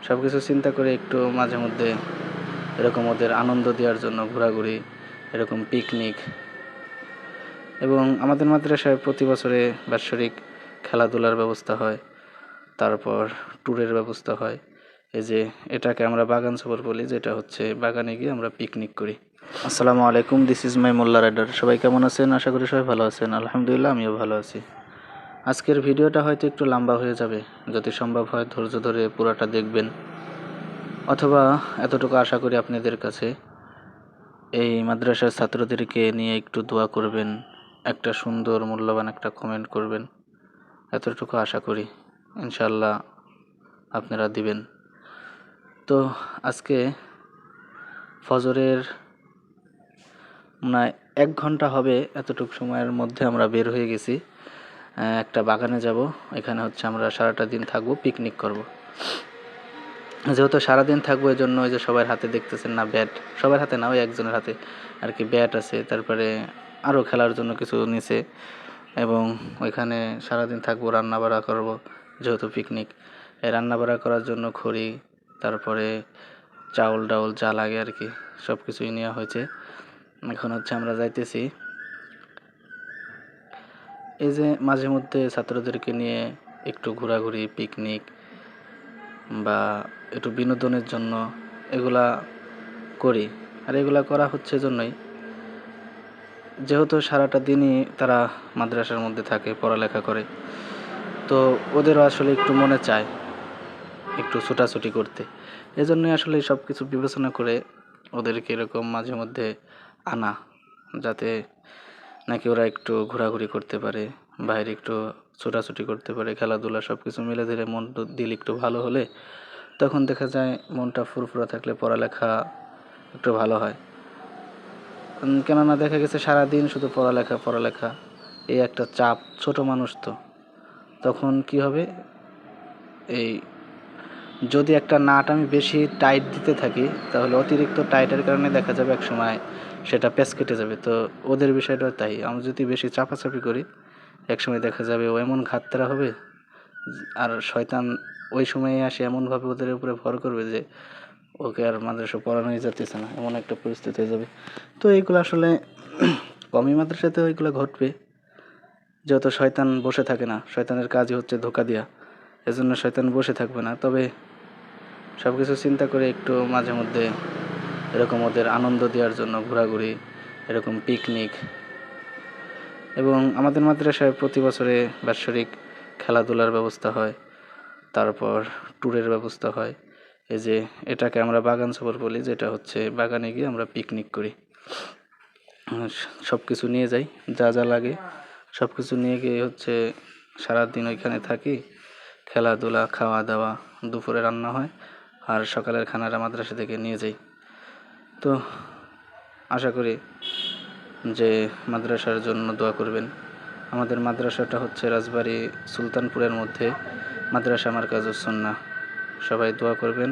সব কিছু চিন্তা করে একটু মাঝে মধ্যে এরকম ওদের আনন্দ দেওয়ার জন্য ঘোরাঘুরি, এরকম পিকনিক। এবং আমাদের মাদ্রাসায় প্রতি বছরে বাৎসরিক খেলাধুলার ব্যবস্থা হয়, তারপর ট্যুরের ব্যবস্থা হয়। এই যে এটাকে আমরা বাগান সফর বলি, যেটা হচ্ছে বাগানে গিয়ে আমরা পিকনিক করি। আসসালামু আলাইকুম, this is my Molla rider. সবাই কেমন আছেন? আশা করি সবাই ভালো আছেন। আলহামদুলিল্লাহ, আমিও ভালো আছি। আজকের ভিডিওটা হয়তো একটু লম্বা হয়ে যাবে, যদি সম্ভব হয় ধৈর্য ধরে পুরাটা দেখবেন, অথবা এতটুকু আশা করি আপনাদের কাছে এই মাদ্রাসার ছাত্রদেরকে নিয়ে একটু দোয়া করবেন, একটা সুন্দর মূল্যবান একটা কমেন্ট করবেন, এতটুকু আশা করি। ইনশাল্লাহ আপনারা দিবেন। তো আজকে ফজরের মানে 1 ঘন্টা হবে, এতটুকু সময়ের মধ্যে আমরা বের হয়ে গেছি। একটা বাগানে যাব, এখানে হচ্ছে আমরা সারাটা দিন থাকবো, পিকনিক করব। যেহেতু সারাদিন থাকবো, এই জন্য ওই যে সবার হাতে দেখতেছেন না ব্যাট, সবার হাতে না, ওই একজনের হাতে আর কি ব্যাট আছে, তারপরে আরও খেলার জন্য কিছু নিছে। এবং ওইখানে সারাদিন থাকবো, রান্না বাড়া করবো, যেহেতু পিকনিক। এই রান্না বাড়া করার জন্য খড়ি, তারপরে চাউল ডাউল যা লাগে আর কি, সব কিছুই নেওয়া হয়েছে। এখন হচ্ছে আমরা যাইতেছি। এই যে মাঝে মধ্যে ছাত্রদেরকে নিয়ে একটু ঘোরাঘুরি, পিকনিক বা একটু বিনোদনের জন্য এগুলা করি। আর এগুলা করা হচ্ছে জন্যই, যেহেতু সারাটা দিনই তারা মাদ্রাসার মধ্যে থাকে, পড়ালেখা করে, তো ওদেরও আসলে একটু মনে চায় একটু ছোটাছুটি করতে। এজন্যই আসলে সব কিছু বিবেচনা করে ওদেরকে এরকম মাঝে মধ্যে আনা, যাতে নাকি ওরা একটু ঘোরাঘুরি করতে পারে, বাইরে একটু ছোটাছুটি করতে পারে, খেলাধুলা সব কিছু মিলে ধীরে মন দিল একটু ভালো হলে, তখন দেখা যায় মনটা ফুরফুরা থাকলে পড়ালেখা একটু ভালো হয়। কেননা দেখা গেছে সারাদিন শুধু পড়ালেখা পড়ালেখা, এই একটা চাপ, ছোট মানুষ তো, তখন কি হবে, এই যদি একটা নাট আমি বেশি টাইট দিতে থাকি, তাহলে অতিরিক্ত টাইটের কারণে দেখা যাবে এক সময় সেটা প্যাচ কেটে যাবে। তো ওদের বিষয়টা তাই, আমি যদি বেশি চাপাচাপি করি, এক সময় দেখা যাবে ও এমন ঘাততারা হবে, আর শয়তান ওই সময়ে আসে এমনভাবে ওদের উপরে ভর করবে যে ওকে আর মাদ্রাসা পড়ানোই যাচ্ছে না, এমন একটা পরিস্থিতি হয়ে যাবে। তো এইগুলো আসলে কমই মাদ্রাসাতে ওইগুলো ঘটবে, যেহেতু শয়তান বসে থাকে না, শয়তানের কাজই হচ্ছে ধোঁকা দেওয়া, এজন্য শয়তান বসে থাকবে না। তবে সব কিছু চিন্তা করে একটু মাঝে মধ্যে এরকম ওদের আনন্দ দেওয়ার জন্য ঘোরাঘুরি, এরকম পিকনিক। এবং আমাদের মাদ্রাসায় প্রতি বছরে বাৎসরিক খেলাধুলার ব্যবস্থা হয়, তারপর ট্যুরের ব্যবস্থা হয়। এই যে এটাকে আমরা বাগান সফর বলি, যেটা হচ্ছে বাগানে গিয়ে আমরা পিকনিক করি। সব কিছু নিয়ে যাই, যা যা লাগে সব কিছু নিয়ে গিয়ে হচ্ছে সারাদিন ওইখানে থাকি, খেলাধুলা, খাওয়া দাওয়া, দুপুরে রান্না হয়, আর সকালের খানাটা মাদ্রাসা থেকে নিয়ে যাই। তো আশা করি যে মাদ্রাসার জন্য দোয়া করবেন। আমাদের মাদ্রাসাটা হচ্ছে রাজবাড়ী সুলতানপুরের মধ্যে, মাদ্রাসা মারকাজুস সুন্নাহ। সবাই দোয়া করবেন।